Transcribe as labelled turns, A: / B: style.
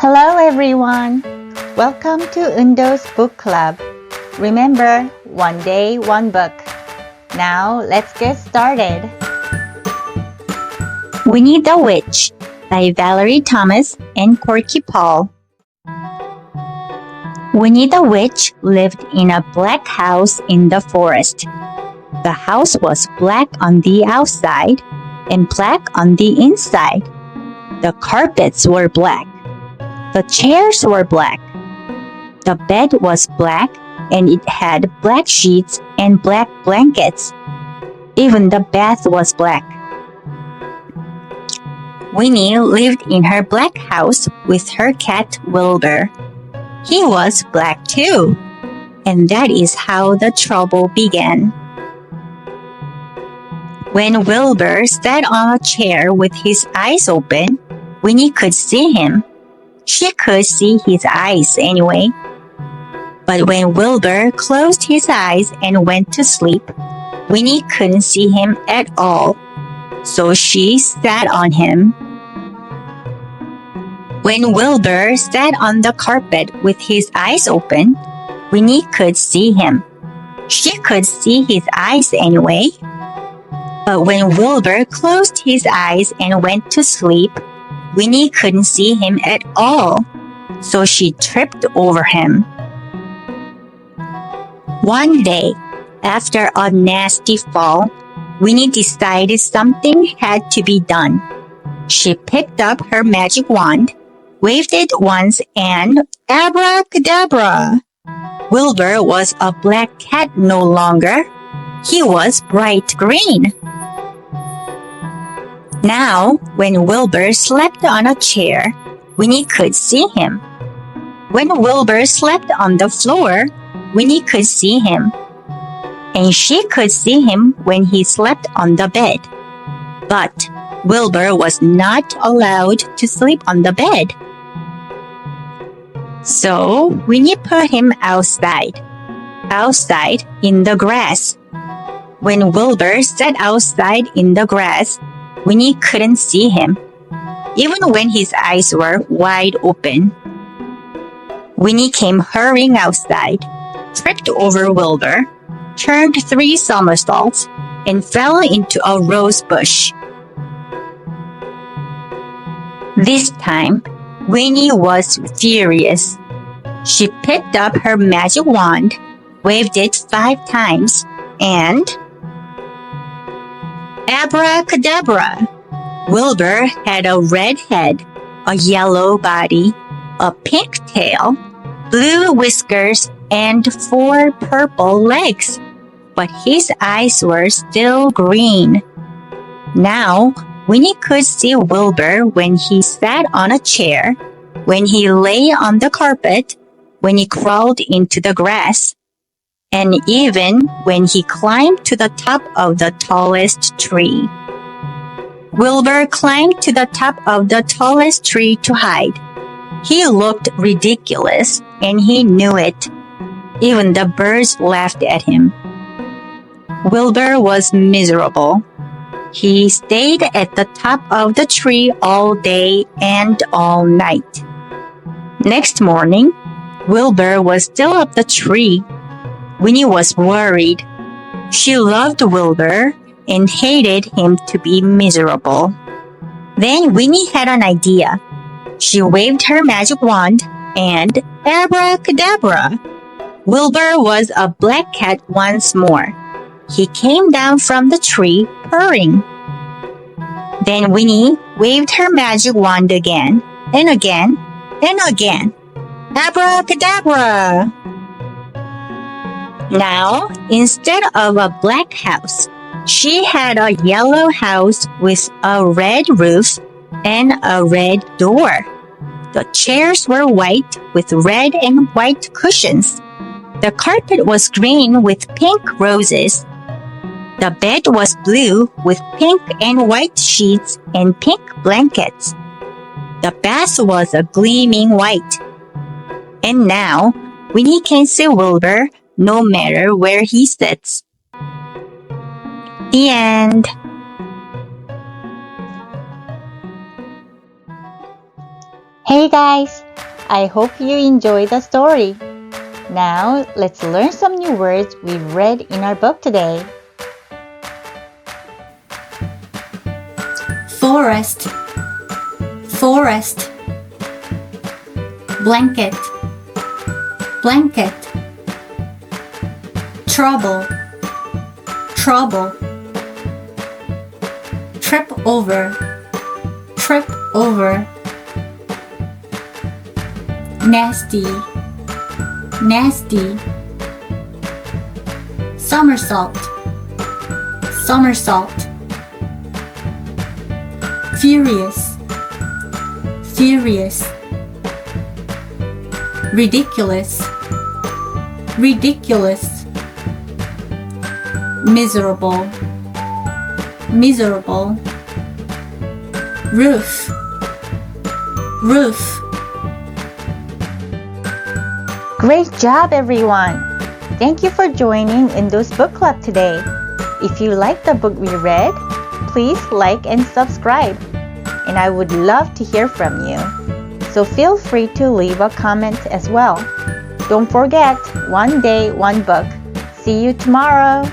A: Hello everyone! Welcome to Eundo's Book Club. Remember, one day, one book. Now let's get started. Winnie the Witch by Valerie Thomas and Corky Paul. Winnie the Witch lived in a black house in the forest. The house was black on the outside and black on the inside. The carpets were black. The chairs were black. The bed was black and it had black sheets and black blankets. Even the bath was black. Winnie lived in her black house with her cat Wilbur. He was black too, and that is how the trouble began. When Wilbur sat on a chair with his eyes open, Winnie could see him. She could see his eyes anyway. But when Wilbur closed his eyes and went to sleep, Winnie couldn't see him at all, so she sat on him. When Wilbur sat on the carpet with his eyes open, Winnie could see him. She could see his eyes anyway. But when Wilbur closed his eyes and went to sleep, Winnie couldn't see him at all, so she tripped over him. One day, after a nasty fall, Winnie decided something had to be done. She picked up her magic wand, waved it once, and abracadabra! Wilbur was a black cat no longer. He was bright green. Now, when Wilbur slept on a chair, Winnie could see him. When Wilbur slept on the floor, Winnie could see him. And she could see him when he slept on the bed. But Wilbur was not allowed to sleep on the bed. So Winnie put him outside in the grass. When Wilbur sat outside in the grass, Winnie couldn't see him, even when his eyes were wide open. Winnie came hurrying outside, tripped over Wilbur, turned 3 somersaults, and fell into a rose bush. This time, Winnie was furious. She picked up her magic wand, waved it 5 times, and abracadabra! Wilbur had a red head, a yellow body, a pink tail, blue whiskers, and 4 purple legs. But his eyes were still green. Now, Winnie could see Wilbur when he sat on a chair, when he lay on the carpet, when he crawled into the grass, and even when he climbed to the top of the tallest tree. Wilbur climbed to the top of the tallest tree to hide. He looked ridiculous, and he knew it. Even the birds laughed at him. Wilbur was miserable. He stayed at the top of the tree all day and all night. Next morning, Wilbur was still up the tree. Winnie was worried. She loved Wilbur and hated him to be miserable. Then Winnie had an idea. She waved her magic wand and abracadabra! Wilbur was a black cat once more. He came down from the tree, purring. Then Winnie waved her magic wand again, and again, and again. Abracadabra! Now, instead of a black house, she had a yellow house with a red roof and a red door. The chairs were white with red and white cushions. The carpet was green with pink roses. The bed was blue with pink and white sheets and pink blankets. The bath was a gleaming white. And now, Winnie can see Wilbur no matter where he sits. The end. Hey guys, I hope you enjoyed the story. Now, let's learn some new words we read in our book today.
B: Forest, forest. Blanket, blanket. Trouble, trouble. Trip over, trip over. Nasty, nasty. Somersault, somersault. Furious, furious. Ridiculous, ridiculous. Miserable, miserable. Roof, roof.
A: Great job, everyone! Thank you for joining in those book club today. If you like the book we read, please like and subscribe. And I would love to hear from you. So feel free to leave a comment as well. Don't forget, one day, one book. See you tomorrow!